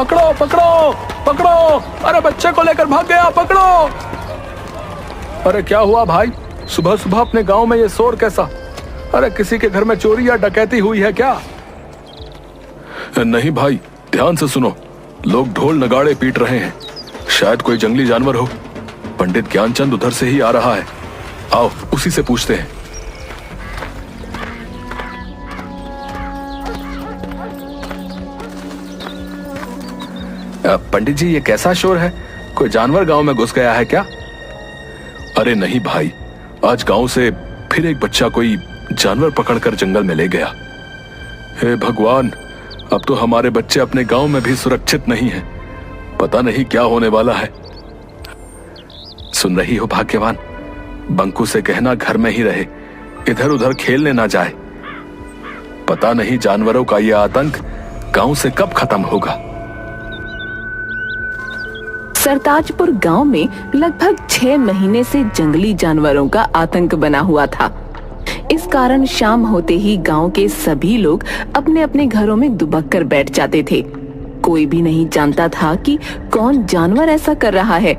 पकड़ो पकड़ो पकड़ो, अरे बच्चे को लेकर भाग गया, पकड़ो। अरे क्या हुआ भाई, सुबह सुबह अपने गांव में ये शोर कैसा? अरे किसी के घर में चोरी या डकैती हुई है क्या? नहीं भाई, ध्यान से सुनो, लोग ढोल नगाड़े पीट रहे हैं, शायद कोई जंगली जानवर हो। पंडित ज्ञानचंद उधर से ही आ रहा है, आओ उसी से पूछते हैं। पंडित जी, ये कैसा शोर है? कोई जानवर गांव में घुस गया है क्या? अरे नहीं भाई, आज गांव से फिर एक बच्चा कोई जानवर पकड़कर जंगल में ले गया। हे भगवान, अब तो हमारे बच्चे अपने गांव में भी सुरक्षित नहीं हैं। पता नहीं क्या होने वाला है। सुन रही हो भाग्यवान, बंकू से कहना घर में ही रहे, इधर उधर खेलने ना जाए। पता नहीं जानवरों का यह आतंक गांव से कब खत्म होगा। सरताजपुर गांव में लगभग 6 महीने से जंगली जानवरों का आतंक बना हुआ था। इस कारण शाम होते ही गांव के सभी लोग अपने अपने घरों में दुबक कर बैठ जाते थे। कोई भी नहीं जानता था कि कौन जानवर ऐसा कर रहा है।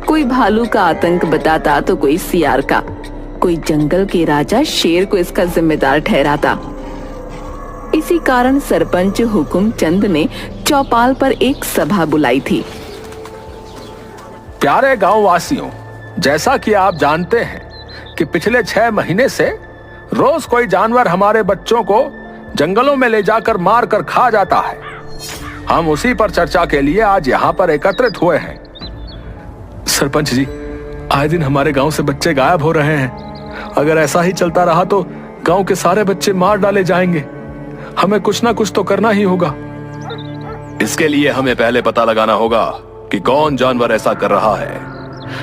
कोई भालू का आतंक बताता तो कोई सियार का, कोई जंगल के राजा शेर को इसका जिम्मेदार ठहराता। इसी कारण सरपंच हुकुम चंद ने चौपाल पर एक सभा बुलाई थी। प्यारे गांव वासियों, जैसा कि आप जानते हैं कि पिछले 6 महीने से रोज कोई जानवर हमारे बच्चों को जंगलों में ले जाकर मार कर खा जाता है। हम उसी पर चर्चा के लिए आज यहाँ पर एकत्रित हुए हैं। सरपंच जी, आए दिन हमारे गांव से बच्चे गायब हो रहे हैं। अगर ऐसा ही चलता रहा तो गांव के सारे बच्चे मार डाले जाएंगे। हमें कुछ ना कुछ तो करना ही होगा। इसके लिए हमें पहले पता लगाना होगा कि कौन जानवर ऐसा कर रहा है,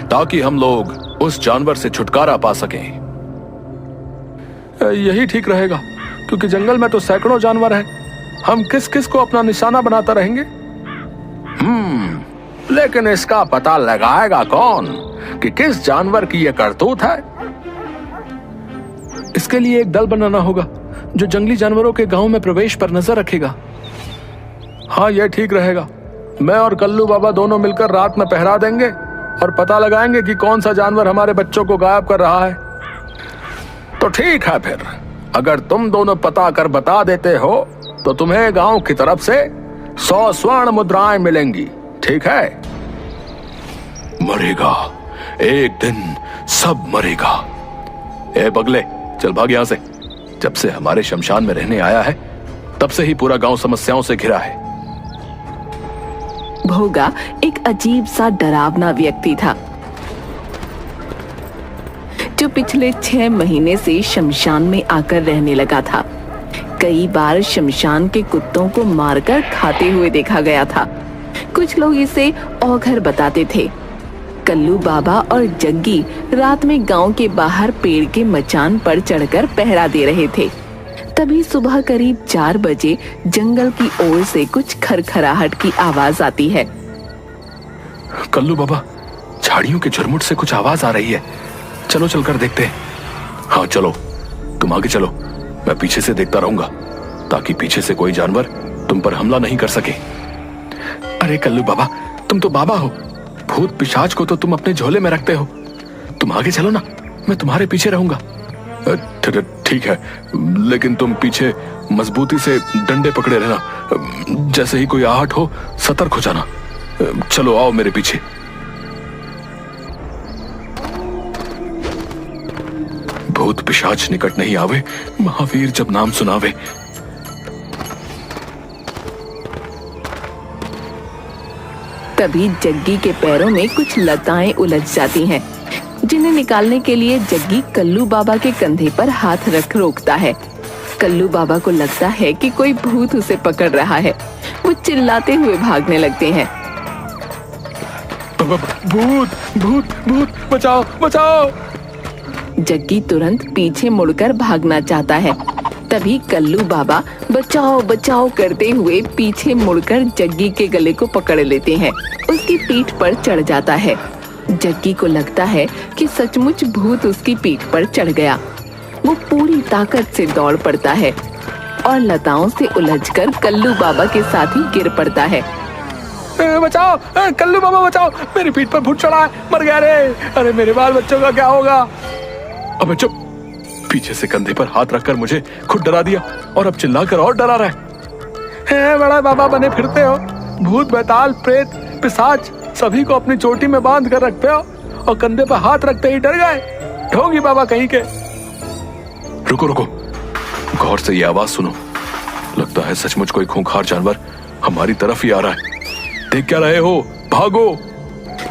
ताकि हम लोग उस जानवर से छुटकारा पा सकें। यही ठीक रहेगा, क्योंकि जंगल में तो सैकड़ों जानवर हैं। हम किस किस को अपना निशाना बनाता रहेंगे? लेकिन इसका पता लगाएगा कौन कि किस जानवर की यह करतूत है? इसके लिए एक दल बनाना होगा जो जंगली जानवरों के गांव में प्रवेश पर नजर रखेगा। हाँ, यह ठीक रहेगा। मैं और कल्लू बाबा दोनों मिलकर रात में पहरा देंगे और पता लगाएंगे कि कौन सा जानवर हमारे बच्चों को गायब कर रहा है। तो ठीक है, फिर अगर तुम दोनों पता कर बता देते हो तो तुम्हें गांव की तरफ से 100 स्वर्ण मुद्राएं मिलेंगी, ठीक है? मरेगा, एक दिन सब मरेगा। ए बगले, चल भाग यहां से। जब से हमारे शमशान में रहने आया है, तब से ही पूरा गांव समस्याओं से घिरा है। भोगा एक अजीब सा डरावना व्यक्ति था, जो पिछले 6 महीने से शमशान में आकर रहने लगा था। कई बार शमशान के कुत्तों को मारकर खाते हुए देखा गया था। कुछ लोग इसे औघर बताते थे। कल्लू बाबा और जग्गी रात में गांव के बाहर पेड़ के मचान पर चढ़कर पहरा दे रहे थे। तभी सुबह करीब 4 बजे जंगल की ओर से कुछ खरखराहट की आवाज आती है। कल्लू बाबा, झाड़ियों के झुरमुट से कुछ आवाज आ रही है, चलो चलकर देखते हैं। हाँ चलो, तुम आगे चलो, मैं पीछे से देखता रहूंगा, ताकि पीछे से कोई जानवर तुम पर हमला नहीं कर सके। अरे कल्लू बाबा, तुम तो बाबा हो, भूत पिशाच को तो तुम अपने झोले में रखते हो। तुम आगे चलो ना, मैं तुम्हारे पीछे रहूंगा। ठीक है, लेकिन तुम पीछे मजबूती से डंडे पकड़े रहना। जैसे ही कोई आहट हो, सतर्क हो जाना। चलो आओ मेरे पीछे। भूत पिशाच निकट नहीं आवे, महावीर जब नाम सुनावे। तभी जग्गी के पैरों में कुछ लताएं उलझ जाती हैं, जिन्हें निकालने के लिए जग्गी कल्लू बाबा के कंधे पर हाथ रख रोकता है। कल्लू बाबा को लगता है कि कोई भूत उसे पकड़ रहा है। वो चिल्लाते हुए भागने लगते हैं। भूत भूत भूत, बचाओ बचाओ। जग्गी तुरंत पीछे मुड़कर भागना चाहता है। तभी कल्लू बाबा बचाओ बचाओ करते हुए पीछे मुड़कर जग्गी के गले को पकड़ लेते हैं। उसकी पीठ पर चढ़ जाता है। जग्गी को लगता है कि सचमुच भूत उसकी पीठ पर चढ़ गया। वो पूरी ताकत से दौड़ पड़ता है और लताओं से उलझकर कल्लू बाबा के साथ ही गिर पड़ता है। बचाओ, कल्लू बाबा बचाओ, मेरी पीठ पर भूत चढ़ा है, मर गया रे। अरे मेरे बाल बच्चों का क्या होगा? अबे चुप! पीछे से कंधे पर हाथ रखकर मुझे खुद डरा दिया और अब चिल्लाकर और डरा रहा है। बड़ा बाबा बने फिरते हो, भूत बैताल प्रेत पिशाच सभी को अपनी चोटी में बांध कर रखते हो और कंधे पर हाथ रखते ही डर गए। ढोंगी बाबा कहीं के। रुको रुको, गौर से ये आवाज सुनो। लगता है सचमुच कोई खूंखार जानवर हमारी तरफ ही आ रहा है। देख क्या रहे हो? भागो!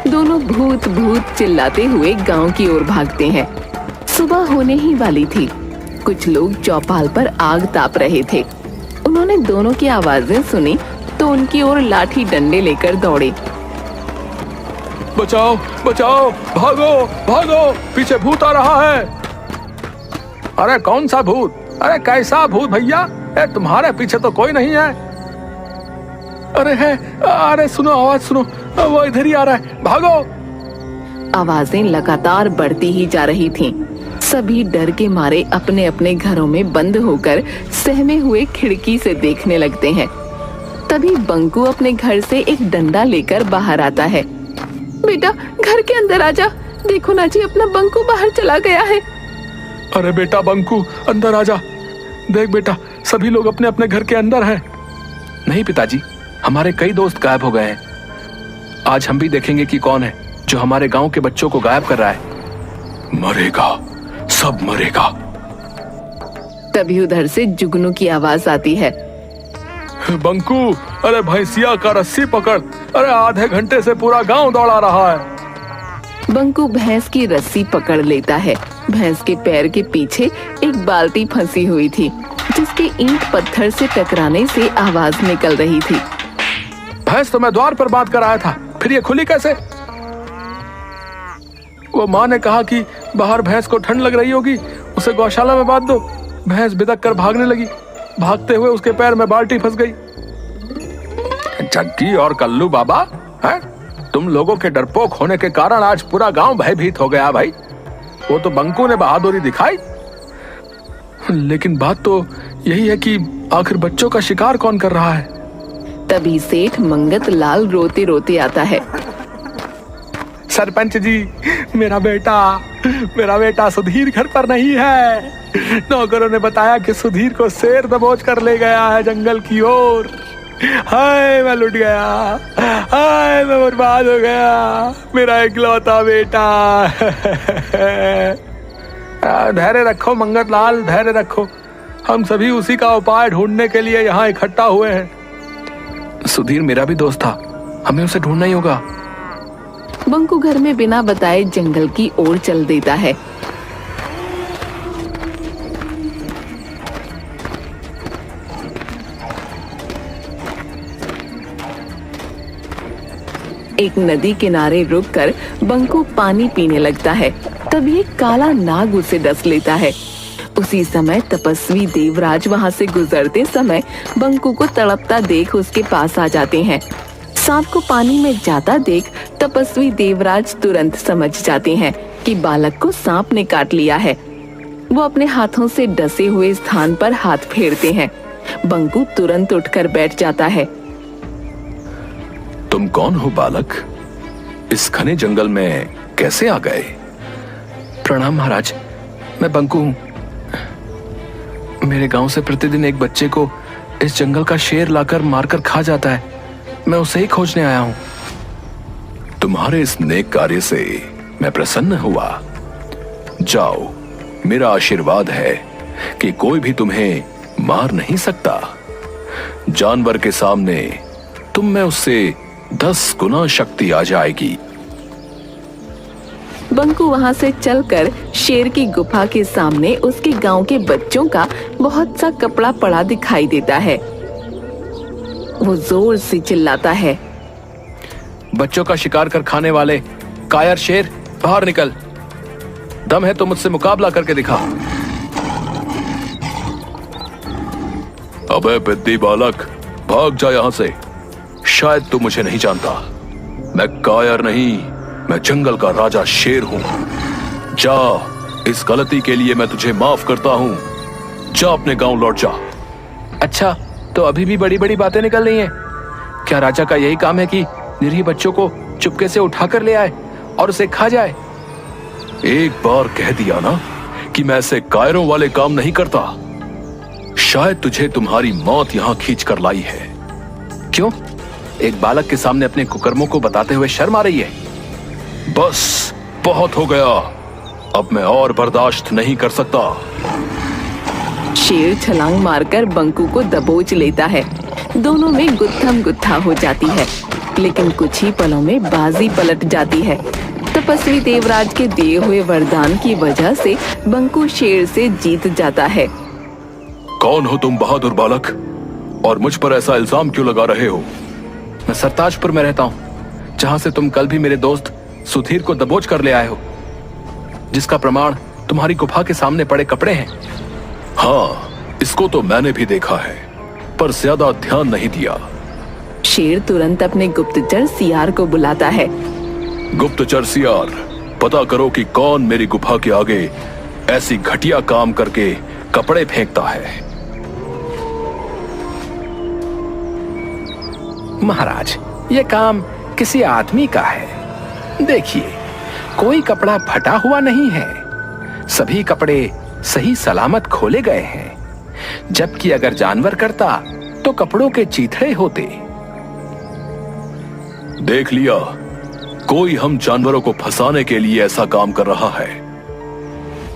दोनों भूत भूत चिल्लाते हुए गांव की ओर भागते हैं। सुबह होने ही वाली थी। कुछ लोग चौपाल पर आग ताप रहे थे। उन्होंने दोनों की आवाजें सुनी तो उनकी ओर लाठी डंडे लेकर दौड़े। बचाओ बचाओ, भागो भागो, पीछे भूत आ रहा है। अरे कौन सा भूत? अरे कैसा भूत भैया? तुम्हारे पीछे तो कोई नहीं है। अरे है, अरे सुनो आवाज सुनो, वो इधर ही आ रहा है, भागो। आवाजें लगातार बढ़ती ही जा रही थीं। सभी डर के मारे अपने अपने घरों में बंद होकर सहमे हुए खिड़की से देखने लगते हैं। तभी बंकू अपने घर से एक डंडा लेकर बाहर आता है। बेटा घर के अंदर आजा, देखो ना जी अपना बंकू बाहर चला गया है। अरे बेटा बंकू अंदर आजा, देख बेटा सभी लोग अपने अपने घर के अंदर हैं। नहीं पिताजी, हमारे कई दोस्त गायब हो गए हैं। आज हम भी देखेंगे कि कौन है जो हमारे गांव के बच्चों को गायब कर रहा है। मरेगा, सब मरेगा। तभी उधर से जुगनू की आवाज आती है। बंकू, अरे भैंसिया का रस्सी पकड़, अरे आधे घंटे से पूरा गांव दौड़ा रहा है। बंकू भैंस की रस्सी पकड़ लेता है। भैंस के पैर के पीछे एक बाल्टी फंसी हुई थी, जिसके ईंट पत्थर से टकराने से आवाज निकल रही थी। भैंस तो मैं द्वार पर बांध कर आया था, फिर ये खुली कैसे? वो माँ ने कहा कि बाहर भैंस को ठंड लग रही होगी, उसे गौशाला में बांध दो। भैंस बिदक कर भागने लगी, भागते हुए उसके पैर में बाल्टी फंस गई। जग्गी और कल्लू बाबा, हैं? तुम लोगों के डरपोक होने के कारण आज पूरा गांव भयभीत हो गया भाई। वो तो बंकू ने बहादुरी दिखाई, लेकिन बात तो यही है कि आखिर बच्चों का शिकार कौन कर रहा है? तभी सेठ मंगत लाल रोते रोते आता है। सरपंच जी, मेरा बेटा सुधीर घर पर नहीं है। नौकरों ने बताया कि सुधीर को शेर दबोच कर ले गया है जंगल की ओर। हाय मैं लुट गया, हाय मैं बर्बाद हो गया, मेरा इकलौता बेटा। धैर्य रखो मंगत लाल, धैर्य रखो। हम सभी उसी का उपाय ढूंढने के लिए यहाँ इकट्ठा हुए हैं। सुधीर मेरा भी दोस्त था, हमें उसे ढूंढना ही होगा। बंकू घर में बिना बताए जंगल की ओर चल देता है। एक नदी किनारे रुककर बंकू पानी पीने लगता है। तभी एक काला नाग उसे डस लेता है। उसी समय तपस्वी देवराज वहां से गुजरते समय बंकू को तड़पता देख उसके पास आ जाते हैं। सांप को पानी में जाता देख तपस्वी देवराज तुरंत समझ जाते हैं कि बालक को सांप ने काट लिया है। वो अपने हाथों से डसे हुए स्थान पर हाथ फेरते हैं। बंकू तुरंत उठकर बैठ जाता है। तुम कौन हो बालक? इस घने जंगल में कैसे आ गए? प्रणाम महाराज, मैं बंकू हूँ। मेरे गांव से प्रतिदिन एक बच्चे को इस जंगल का शेर लाकर मारकर खा जाता है। मैं उसे ही खोजने आया हूँ। तुम्हारे इस नेक कार्य से मैं प्रसन्न हुआ। जाओ, मेरा आशीर्वाद है कि कोई भी तुम्हें मार नहीं सकता। जानवर के सामने तुम में उससे 10 गुना शक्ति आ जाएगी। बंकू वहां से चलकर शेर की गुफा के सामने उसके गांव के बच्चों का बहुत सा कपड़ा पड़ा दिखाई देता है। वो जोर से चिल्लाता है, बच्चों का शिकार कर खाने वाले कायर शेर, बाहर निकल। दम है तो मुझसे मुकाबला करके दिखा। अबे बिद्दी बालक, भाग जा यहां से। शायद तू मुझे नहीं जानता। मैं कायर नहीं, मैं जंगल का राजा शेर हूं। जा, इस गलती के लिए मैं तुझे माफ करता हूं। जा अपने गांव लौट जा। अच्छा, तो अभी भी बड़ी बड़ी बातें निकल रही हैं। क्या राजा का यही काम है कि निरीह बच्चों को चुपके से उठाकर ले आए और उसे खा जाए? एक बार कह दिया ना कि मैं ऐसे कायरों वाले काम नहीं करता। शायद तुझे तुम्हारी मौत यहां खींच कर लाई है। क्यों? एक बालक के सामने अपने कुकर्मों को बताते हुए शर्म आ रही है? बस बहुत हो गया, अब मैं और बर्दाश्त नहीं कर सकता। शेर छलांग मारकर बंकू को दबोच लेता है। दोनों में गुत्थम गुत्था हो जाती है, लेकिन कुछ ही पलों में बाजी पलट जाती है। तपस्वी देवराज के दिए हुए वरदान की वजह से बंकू शेर से जीत जाता है। कौन हो तुम बहादुर बालक, और मुझ पर ऐसा इल्जाम क्यों लगा रहे हो? मैं सरताजपुर में रहता हूँ, जहाँ से तुम कल भी मेरे दोस्त सुधीर को दबोच कर ले आए हो, जिसका प्रमाण तुम्हारी गुफा के सामने पड़े कपड़े हैं। हाँ, इसको तो मैंने भी देखा है, पर ज्यादा ध्यान नहीं दिया। शेर तुरंत अपने गुप्तचर सियार को बुलाता है। गुप्तचर सियार, पता करो कि कौन मेरी गुफा के आगे ऐसी घटिया काम करके कपड़े फेंकता है। महाराज, ये काम किसी आदमी का है। देखिए, कोई कपड़ा फटा हुआ नहीं है, सभी कपड़े सही सलामत खोले गए हैं। जबकि अगर जानवर करता तो कपड़ों के चीथड़े होते। देख लिया, कोई हम जानवरों को फंसाने के लिए ऐसा काम कर रहा है।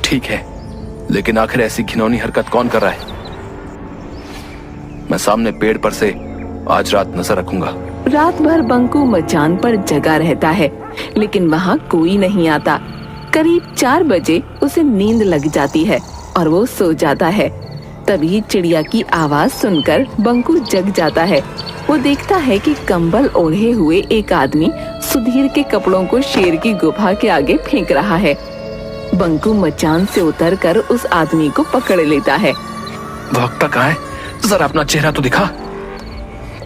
ठीक है, लेकिन आखिर ऐसी घिनौनी हरकत कौन कर रहा है? मैं सामने पेड़ पर से आज रात नजर रखूंगा। रात भर बंकू मचान पर जगा रहता है, लेकिन वहाँ कोई नहीं आता। करीब 4 बजे उसे नींद लग जाती है और वो सो जाता है। तभी चिड़िया की आवाज सुनकर बंकू जग जाता है। वो देखता है कि कंबल ओढ़े हुए एक आदमी सुधीर के कपड़ों को शेर की गुफा के आगे फेंक रहा है। बंकू मचान से उतरकर उस आदमी को पकड़ लेता है। भौंकता कहाँ है? जरा अपना चेहरा तो दिखा।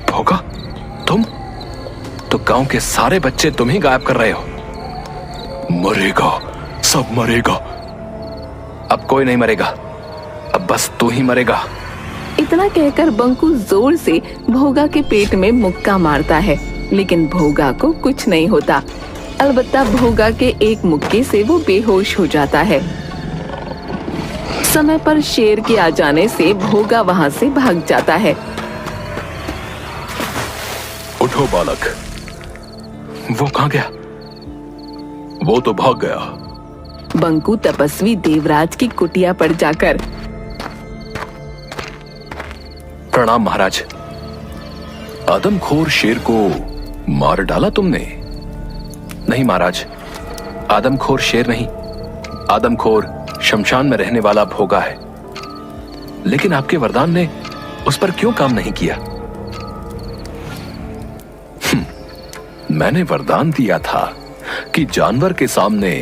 भोगा, तुम तो गांव के सारे बच्चे तुम ही गायब कर रहे हो। मरेगा, सब मरेगा। अब कोई नहीं मरेगा, अब बस तू ही मरेगा। इतना कहकर बंकू जोर से भोगा के पेट में मुक्का मारता है, लेकिन भोगा को कुछ नहीं होता। अलबत्ता भोगा के एक मुक्के से वो बेहोश हो जाता है। समय पर शेर के आ जाने से भोगा वहाँ से भाग जाता है। उठो बालक। वो कहाँ गया? वो तो भाग गया। बंकू तपस्वी देवराज की कुटिया पर जाकर, प्रणाम महाराज। आदमखोर शेर को मार डाला तुमने? नहीं महाराज, आदमखोर शेर नहीं, आदमखोर शमशान में रहने वाला भोगा है। लेकिन आपके वरदान ने उस पर क्यों काम नहीं किया? मैंने वरदान दिया था कि जानवर के सामने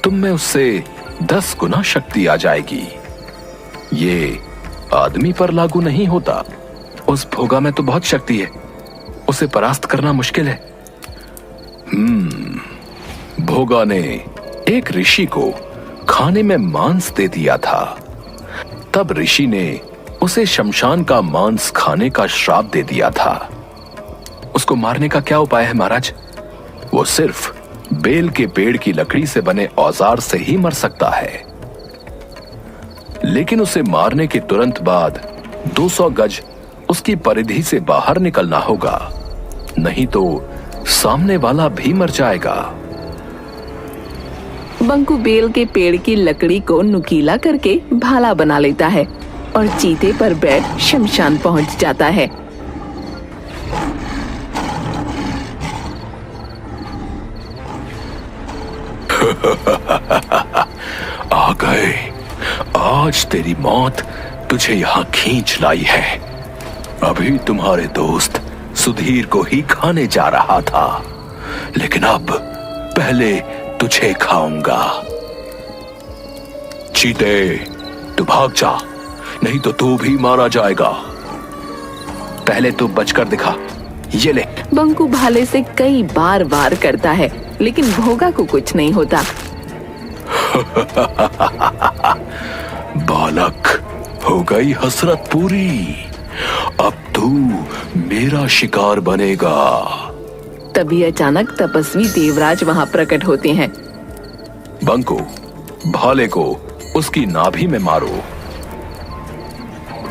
तुम में उससे 10 गुना शक्ति आ जाएगी। ये आदमी पर लागू नहीं होता। उस भोगा में तो बहुत शक्ति है, उसे परास्त करना मुश्किल है। भोगा ने एक ऋषि को खाने में मांस दे दिया था। तब ऋषि ने उसे शमशान का मांस खाने का श्राप दे दिया था। उसको मारने का क्या उपाय है महाराज? वो सिर्फ बेल के पेड़ की लकड़ी से बने औजार से ही मर सकता है, लेकिन उसे मारने के तुरंत बाद 200 गज उसकी परिधि से बाहर निकलना होगा, नहीं तो सामने वाला भी मर जाएगा। बंकू बेल के पेड़ की लकड़ी को नुकीला करके भाला बना लेता है और चीते पर बैठ शमशान पहुंच जाता है। आ गए, आज तेरी मौत तुझे यहां खींच लाई है। अभी तुम्हारे दोस्त सुधीर को ही खाने जा रहा था, लेकिन अब पहले तुझे खाऊंगा। चीते, तू भाग जा, नहीं तो तू भी मारा जाएगा। पहले तू बचकर दिखा, ये ले। बंकू भाले से कई बार वार करता है, लेकिन भोगा को कुछ नहीं होता। बालक, हो गई हसरत पूरी। अब तू मेरा शिकार बनेगा। तभी अचानक तपस्वी देवराज वहां प्रकट होते हैं। बंकू, भाले को उसकी नाभि में मारो।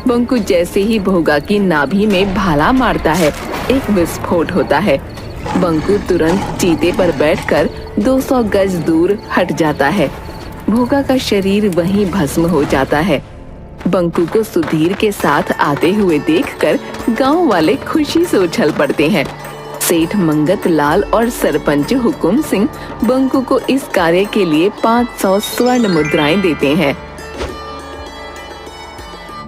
बंकू जैसे ही भोगा की नाभि में भाला मारता है, एक विस्फोट होता है। बंकू तुरंत चीते पर बैठकर 200 गज दूर हट जाता है। भोगा का शरीर वहीं भस्म हो जाता है। बंकू को सुधीर के साथ आते हुए देखकर गांव वाले खुशी से उछल पड़ते हैं। सेठ मंगत लाल और सरपंच हुकुम सिंह बंकू को इस कार्य के लिए 500 स्वर्ण मुद्राएं देते हैं।